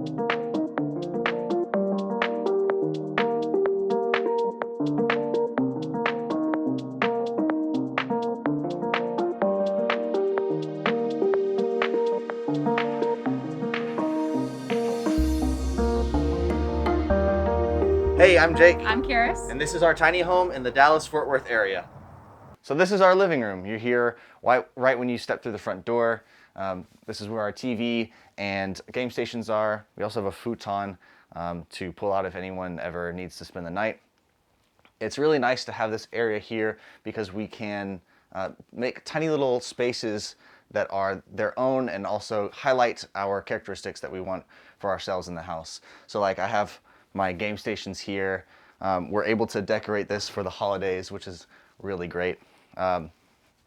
Hey, I'm Jake. I'm Caris. And this is our tiny home in the Dallas-Fort Worth area. So this is our living room. You're here right when you step through the front door. This is where our TV and game stations are. We also have a futon to pull out if anyone ever needs to spend the night. It's really nice to have this area here because we can make tiny little spaces that are their own and also highlight our characteristics that we want for ourselves in the house. So like I have my game stations here. We're able to decorate this for the holidays, which is really great.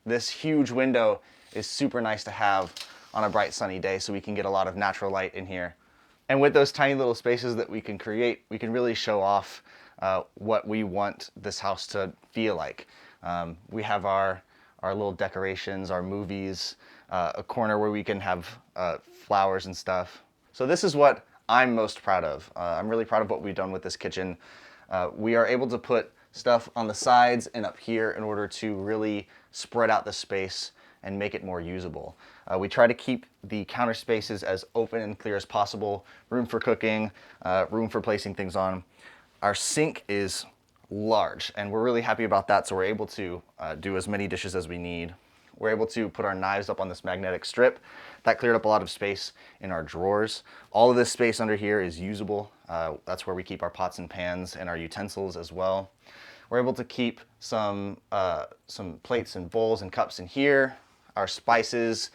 This huge window is super nice to have on a bright sunny day so we can get a lot of natural light in here. And with those tiny little spaces that we can create, we can really show off what we want this house to feel like. We have our little decorations, our movies, a corner where we can have flowers and stuff. So this is what I'm most proud of. I'm really proud of what we've done with this kitchen. We are able to put stuff on the sides and up here in order to really spread out the space and make it more usable. We try to keep the counter spaces as open and clear as possible, room for cooking, room for placing things on. Our sink is large and we're really happy about that, so we're able to do as many dishes as we need. We're able to put our knives up on this magnetic strip. That cleared up a lot of space in our drawers. All of this space under here is usable. That's where we keep our pots and pans and our utensils as well. We're able to keep some plates and bowls and cups in here, our spices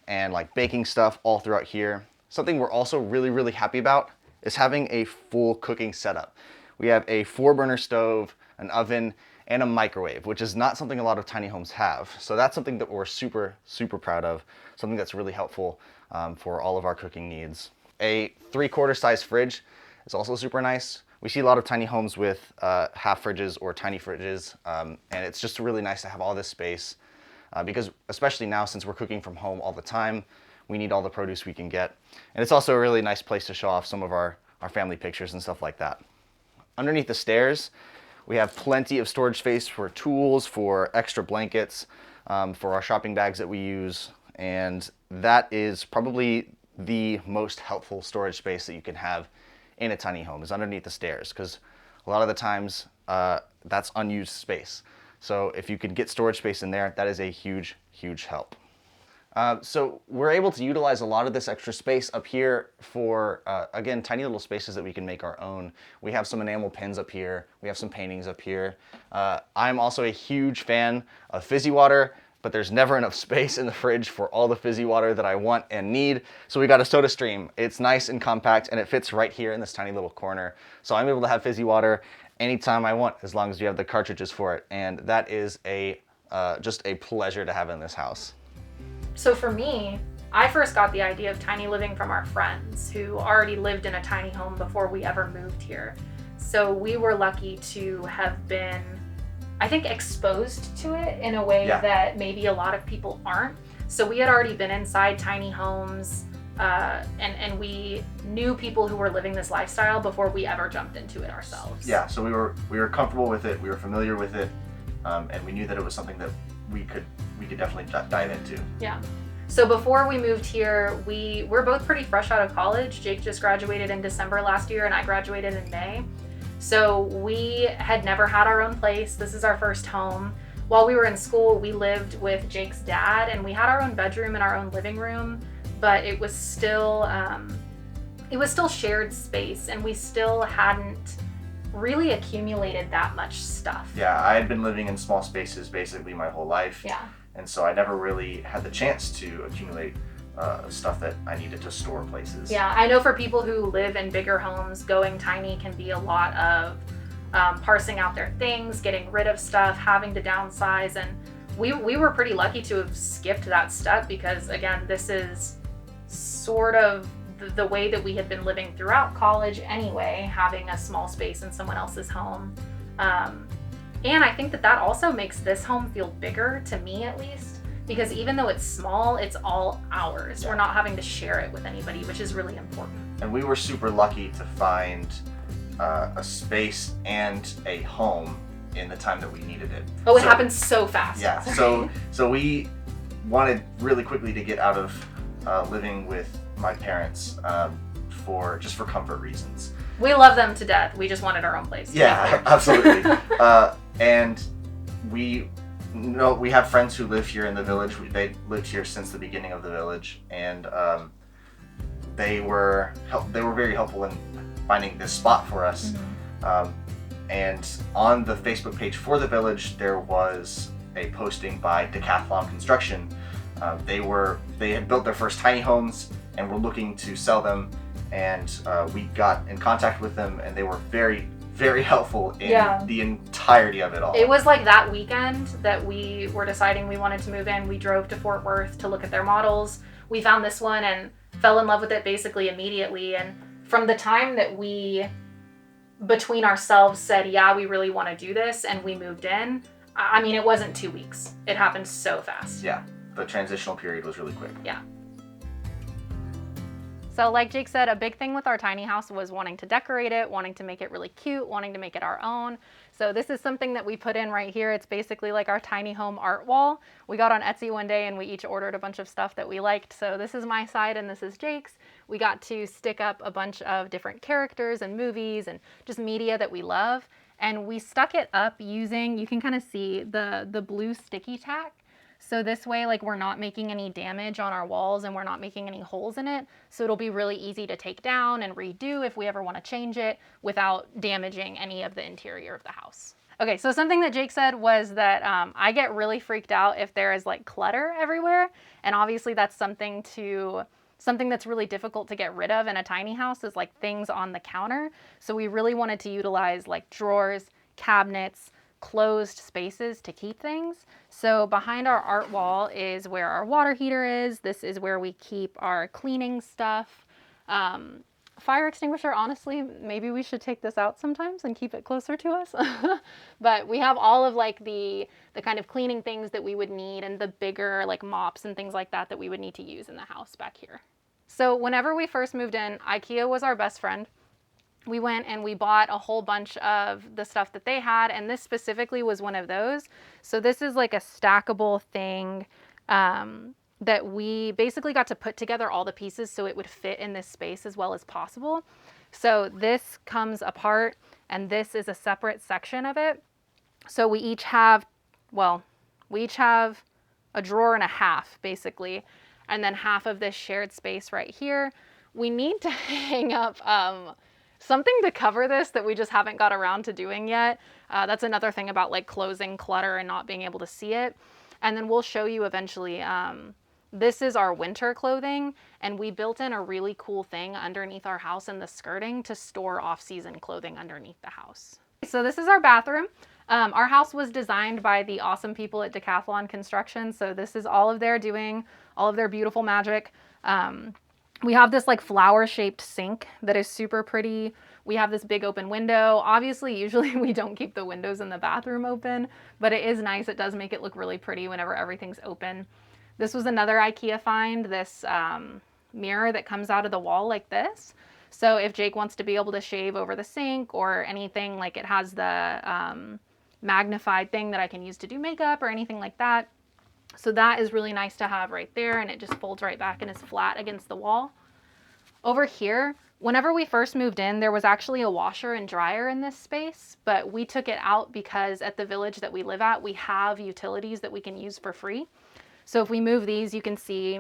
and like baking stuff all throughout here. Something we're also really happy about is having a full cooking setup. We have a 4-burner stove, an oven, and a microwave, which is not something a lot of tiny homes have. So that's something that we're super proud of, something that's really helpful for all of our cooking needs. A 3/4 size fridge is also super nice. We see a lot of tiny homes with half fridges or tiny fridges, and it's just really nice to have all this space because especially now since we're cooking from home all the time, we need all the produce we can get. And it's also a really nice place to show off some of our family pictures and stuff like that. Underneath the stairs, we have plenty of storage space for tools, for extra blankets, for our shopping bags that we use. And that is probably the most helpful storage space that you can have in a tiny home is underneath the stairs, because a lot of the times that's unused space. So if you could get storage space in there, that is a huge help. So we're able to utilize a lot of this extra space up here for, again, tiny little spaces that we can make our own. We have some enamel pins up here. We have some paintings up here. I'm also a huge fan of fizzy water, but there's never enough space in the fridge for all the fizzy water that I want and need. So we got a Soda Stream. It's nice and compact and it fits right here in this tiny little corner. So I'm able to have fizzy water anytime I want as long as you have the cartridges for it. And that is just a pleasure to have in this house. So for me, I first got the idea of tiny living from our friends who already lived in a tiny home before we ever moved here. So we were lucky to have been, I think, exposed to it in a way that maybe a lot of people aren't. So we had already been inside tiny homes and we knew people who were living this lifestyle before we ever jumped into it ourselves. Yeah, so we were comfortable with it, we were familiar with it, and we knew that it was something that we could definitely dive into. Yeah. So before we moved here, we're both pretty fresh out of college. Jake just graduated in December last year and I graduated in May. So we had never had our own place. This is our first home. While we were in school, we lived with Jake's dad and we had our own bedroom and our own living room, but it was still shared space and we still hadn't really accumulated that much stuff. Yeah, I had been living in small spaces basically my whole life. Yeah. And so I never really had the chance to accumulate stuff that I needed to store places. Yeah, I know for people who live in bigger homes, going tiny can be a lot of parsing out their things, getting rid of stuff, having to downsize. And we were pretty lucky to have skipped that step because, again, this is sort of the way that we had been living throughout college anyway, having a small space in someone else's home. And I think that also makes this home feel bigger, to me at least, because even though it's small, it's all ours. Yeah. We're not having to share it with anybody, which is really important. And we were super lucky to find a space and a home in the time that we needed it. Oh, it happened so fast. Yeah, so we wanted really quickly to get out of living with my parents for comfort reasons. We love them to death. We just wanted our own place. Yeah, absolutely. And we have friends who live here in the village. They lived here since the beginning of the village, and they were very helpful in finding this spot for us. Mm-hmm. And on the Facebook page for the village, there was a posting by Decathalon Construction. They had built their first tiny homes and were looking to sell them, and we got in contact with them, and they were very, very helpful in the entirety of it all. It was like that weekend that we were deciding we wanted to move in. We drove to Fort Worth to look at their models. We found this one and fell in love with it basically immediately. And from the time that we, between ourselves, said, yeah, we really want to do this, and we moved in, I mean, it wasn't 2 weeks. It happened so fast. Yeah, the transitional period was really quick. Yeah. So like Jake said, a big thing with our tiny house was wanting to decorate it, wanting to make it really cute, wanting to make it our own. So this is something that we put in right here. It's basically like our tiny home art wall. We got on Etsy one day and we each ordered a bunch of stuff that we liked. So this is my side and this is Jake's. We got to stick up a bunch of different characters and movies and just media that we love. And we stuck it up using, you can kind of see the blue sticky tack. So this way, like, we're not making any damage on our walls and we're not making any holes in it. So it'll be really easy to take down and redo if we ever want to change it without damaging any of the interior of the house. Okay, so something that Jake said was that I get really freaked out if there is like clutter everywhere. And obviously that's something that's really difficult to get rid of in a tiny house is like things on the counter. So we really wanted to utilize like drawers, cabinets, closed spaces to keep things. So behind our art wall is where our water heater is. This is where we keep our cleaning stuff. Fire extinguisher, honestly, maybe we should take this out sometimes and keep it closer to us. But we have all of like the kind of cleaning things that we would need and the bigger like mops and things like that that we would need to use in the house back here. So whenever we first moved in, IKEA was our best friend. We went and we bought a whole bunch of the stuff that they had, and this specifically was one of those. So this is like a stackable thing that we basically got to put together all the pieces so it would fit in this space as well as possible. So this comes apart, and this is a separate section of it. So we each have a drawer and a half, basically, and then half of this shared space right here. We need to hang up something to cover this that we just haven't got around to doing yet. That's another thing about like closing clutter and not being able to see it. And then we'll show you eventually. This is our winter clothing, and we built in a really cool thing underneath our house in the skirting to store off-season clothing underneath the house. So this is our bathroom. Our house was designed by the awesome people at Decathalon Construction. So this is all of their doing, all of their beautiful magic. We have this like flower shaped sink that is super pretty. We have this big open window. Obviously, usually we don't keep the windows in the bathroom open, but it is nice. It does make it look really pretty whenever everything's open. This was another IKEA find, this mirror that comes out of the wall like this. So if Jake wants to be able to shave over the sink or anything, like it has the magnified thing that I can use to do makeup or anything like that. So that is really nice to have right there, and it just folds right back and is flat against the wall. Over here, whenever we first moved in, there was actually a washer and dryer in this space, but we took it out because at the village that we live at, we have utilities that we can use for free. So if we move these, you can see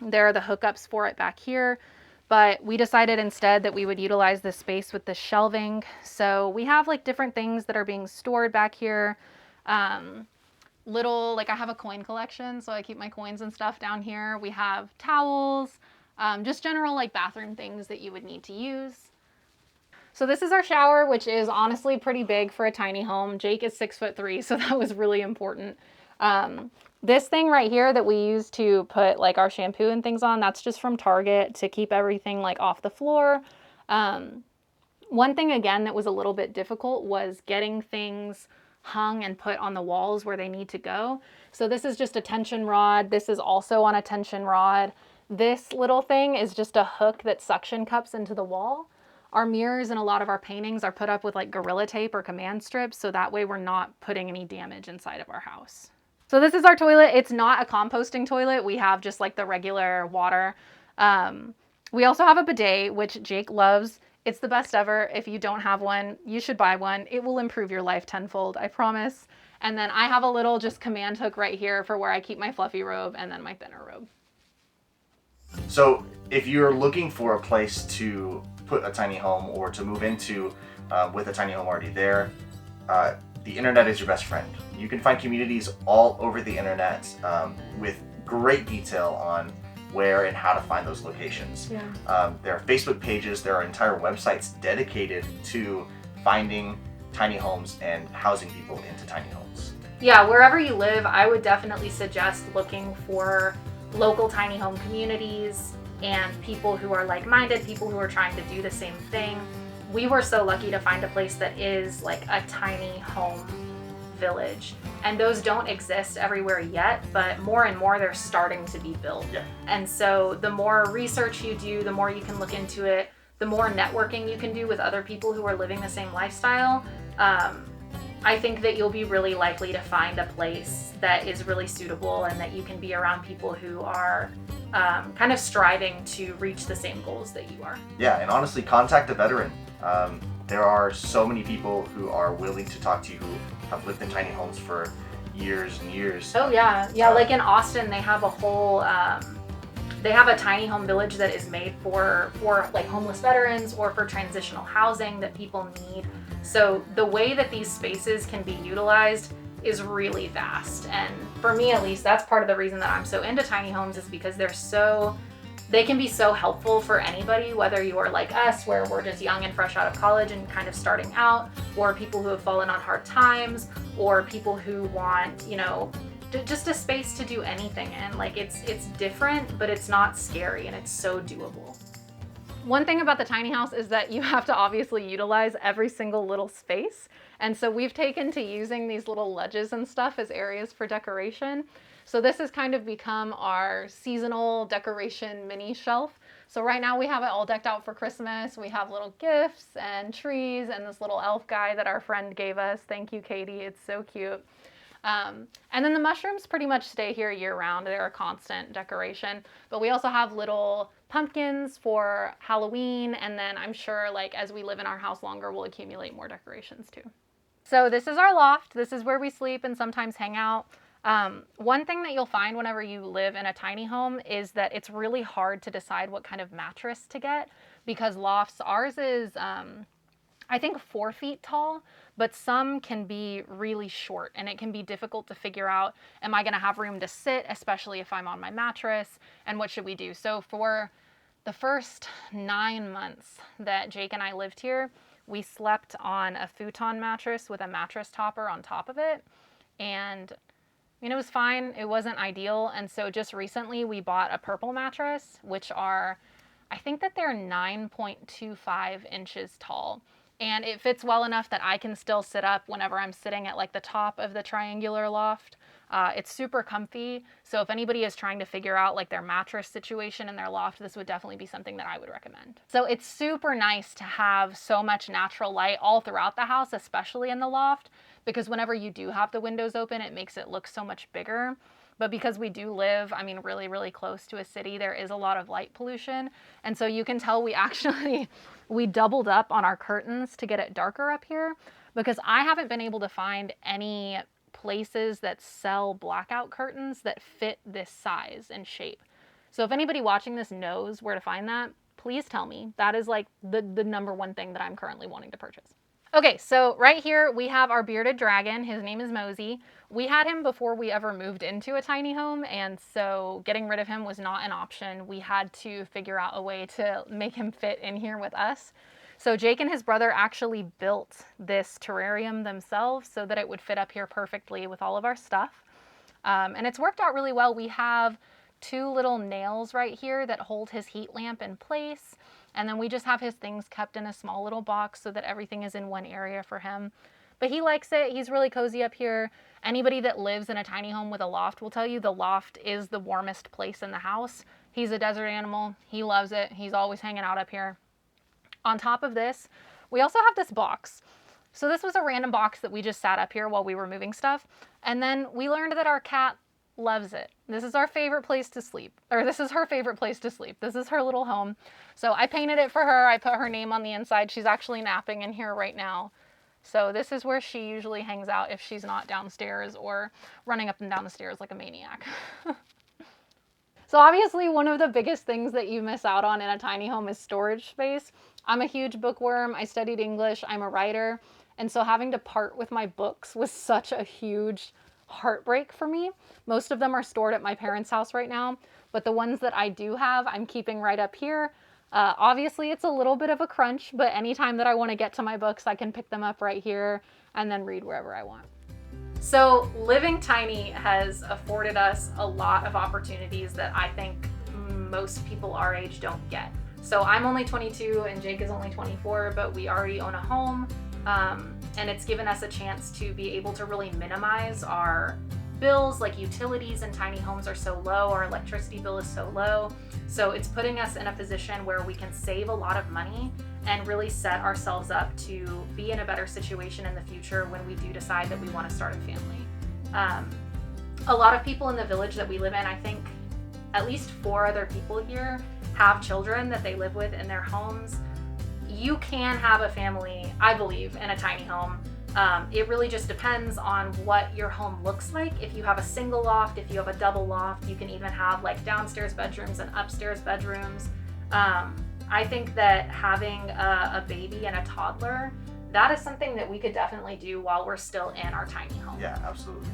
there are the hookups for it back here, but we decided instead that we would utilize this space with the shelving. So we have like different things that are being stored back here. Like I have a coin collection, so I keep my coins and stuff down here. We have towels, just general like bathroom things that you would need to use. So this is our shower, which is honestly pretty big for a tiny home. Jake is 6'3", so that was really important. This thing right here that we use to put like our shampoo and things on, that's just from Target to keep everything like off the floor. One thing again that was a little bit difficult was getting things hung and put on the walls where they need to go. So this is just a tension rod. This is also on a tension rod. This little thing is just a hook that suction cups into the wall. Our mirrors and a lot of our paintings are put up with like Gorilla Tape or command strips, so that way we're not putting any damage inside of our house. So this is our toilet. It's not a composting toilet. We have just like the regular water. We also have a bidet, which Jake loves. It's the best ever. If you don't have one, you should buy one. It will improve your life tenfold, I promise. And then I have a little just command hook right here for where I keep my fluffy robe and then my thinner robe. So if you're looking for a place to put a tiny home or to move into with a tiny home already there, the internet is your best friend. You can find communities all over the internet with great detail on where and how to find those locations. Yeah. There are Facebook pages, there are entire websites dedicated to finding tiny homes and housing people into tiny homes. Yeah, wherever you live, I would definitely suggest looking for local tiny home communities and people who are like-minded, people who are trying to do the same thing. We were so lucky to find a place that is like a tiny home village, and those don't exist everywhere yet, but more and more they're starting to be built. Yeah. And so the more research you do, the more you can look into it, the more networking you can do with other people who are living the same lifestyle. I think that you'll be really likely to find a place that is really suitable and that you can be around people who are kind of striving to reach the same goals that you are. Yeah, and honestly, contact a veteran. There are so many people who are willing to talk to you who have lived in tiny homes for years and years. Oh yeah, like in Austin, they have a whole, they have a tiny home village that is made for like homeless veterans or for transitional housing that people need. So the way that these spaces can be utilized is really vast. And for me, at least, that's part of the reason that I'm so into tiny homes, is because they can be so helpful for anybody, whether you are like us, where we're just young and fresh out of college and kind of starting out, or people who have fallen on hard times, or people who want, just a space to do anything in. Like it's different, but it's not scary, and it's so doable. One thing about the tiny house is that you have to obviously utilize every single little space. And so we've taken to using these little ledges and stuff as areas for decoration. So this has kind of become our seasonal decoration mini shelf. So right now we have it all decked out for Christmas. We have little gifts and trees and this little elf guy that our friend gave us. Thank you, Katie. It's so cute. And then the mushrooms pretty much stay here year round. They're a constant decoration. But we also have little pumpkins for Halloween. And then I'm sure like as we live in our house longer, we'll accumulate more decorations too. So this is our loft. This is where we sleep and sometimes hang out. One thing that you'll find whenever you live in a tiny home is that it's really hard to decide what kind of mattress to get, because lofts, ours is, I think 4 feet tall, but some can be really short, and it can be difficult to figure out, am I going to have room to sit, especially if I'm on my mattress, and what should we do? So for the first 9 months that Jake and I lived here, we slept on a futon mattress with a mattress topper on top of it, and it was fine. It wasn't ideal. And so just recently we bought a purple mattress, which are, I think that they're 9.25 inches tall. And it fits well enough that I can still sit up whenever I'm sitting at like the top of the triangular loft. It's super comfy. So if anybody is trying to figure out like their mattress situation in their loft, this would definitely be something that I would recommend. So it's super nice to have so much natural light all throughout the house, especially in the loft, because whenever you do have the windows open, it makes it look so much bigger. But because we do live, really, really close to a city, there is a lot of light pollution. And so you can tell we doubled up on our curtains to get it darker up here, because I haven't been able to find any places that sell blackout curtains that fit this size and shape. So if anybody watching this knows where to find that, please tell me. That is like the number one thing that I'm currently wanting to purchase. Okay, so right here we have our bearded dragon. His name is Mosey. We had him before we ever moved into a tiny home, and so getting rid of him was not an option. We had to figure out a way to make him fit in here with us. So Jake and his brother actually built this terrarium themselves so that it would fit up here perfectly with all of our stuff. And it's worked out really well. We have 2 little nails right here that hold his heat lamp in place. And then we just have his things kept in a small little box so that everything is in one area for him. But he likes it. He's really cozy up here. Anybody that lives in a tiny home with a loft will tell you the loft is the warmest place in the house He's a desert animal. He loves it. He's always hanging out up here. On top of this, we also have this box. So this was a random box that we just sat up here while we were moving stuff. And then we learned that our cat loves it. This is our favorite place to sleep. Or this is her favorite place to sleep. This is her little home. So I painted it for her. I put her name on the inside. She's actually napping in here right now. So this is where she usually hangs out if she's not downstairs or running up and down the stairs like a maniac. So obviously one of the biggest things that you miss out on in a tiny home is storage space. I'm a huge bookworm. I studied English. I'm a writer. And so having to part with my books was such a huge heartbreak for me. Most of them are stored at my parents' house right now, but the ones that I do have, I'm keeping right up here. Obviously it's a little bit of a crunch, but anytime that I want to get to my books, I can pick them up right here and then read wherever I want. So living tiny has afforded us a lot of opportunities that I think most people our age don't get. So I'm only 22 and Jake is only 24, but we already own a home. And it's given us a chance to be able to really minimize our bills. Like utilities in tiny homes are so low, our electricity bill is so low. So it's putting us in a position where we can save a lot of money and really set ourselves up to be in a better situation in the future when we do decide that we want to start a family. A lot of people in the village that we live in, I think at least 4 other people here have children that they live with in their homes. You can have a family, I believe, in a tiny home. It really just depends on what your home looks like. If you have a single loft, if you have a double loft, you can even have like downstairs bedrooms and upstairs bedrooms. I think that having a baby and a toddler, that is something that we could definitely do while we're still in our tiny home. Yeah, absolutely.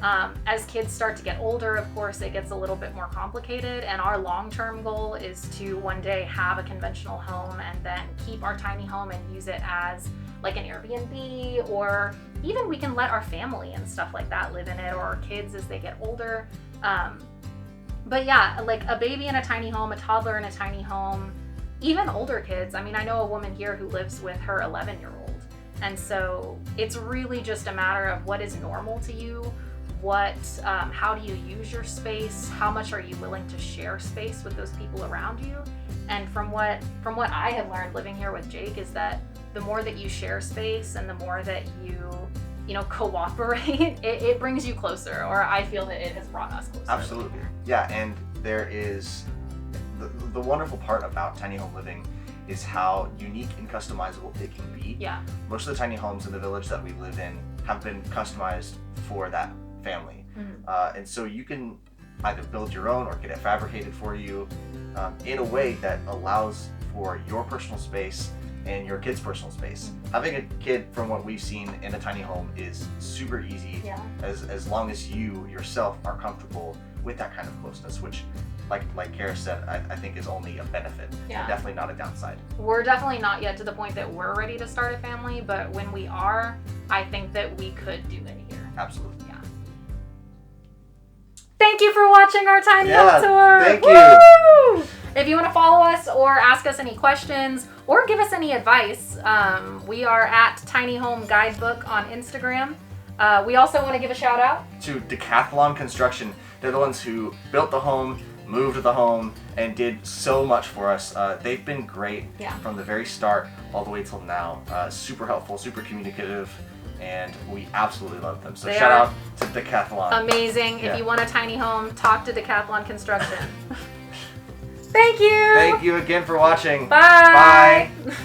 As kids start to get older, of course, it gets a little bit more complicated, and our long-term goal is to one day have a conventional home and then keep our tiny home and use it as like an Airbnb, or even we can let our family and stuff like that live in it, or our kids as they get older. But yeah, like a baby in a tiny home, a toddler in a tiny home, even older kids. I mean, I know a woman here who lives with her 11-year-old. And so it's really just a matter of what is normal to you, how do you use your space, how much are you willing to share space with those people around you. And from what I have learned living here with Jake is that the more that you share space and the more that you know, cooperate, it brings you closer, or I feel that it has brought us closer. Absolutely. Yeah, and there is the wonderful part about tiny home living is how unique and customizable it can be. Yeah. Most of the tiny homes in the village that we live in have been customized for that family. Mm-hmm. And so you can either build your own or get it fabricated for you in a way that allows for your personal space and your kid's personal space. Mm-hmm. Having a kid, from what we've seen in a tiny home, is super easy. Yeah. As long as you yourself are comfortable with that kind of closeness, which like Caris said, I think is only a benefit. Yeah. And definitely not a downside. We're definitely not yet to the point that we're ready to start a family, but when we are, I think that we could do it here. Absolutely. Yeah. Thank you for watching our tiny home tour. Thank you. Woo! If you want to follow us or ask us any questions or give us any advice, we are at Tiny Home Guidebook on Instagram. We also want to give a shout out to Decathalon Construction. They're the ones who built the home, moved the home, and did so much for us. They've been great from the very start all the way till now. Super helpful, super communicative, and we absolutely love them. So shout out to Decathalon. Amazing. Yeah. If you want a tiny home, talk to Decathalon Construction. Thank you. Thank you again for watching. Bye. Bye.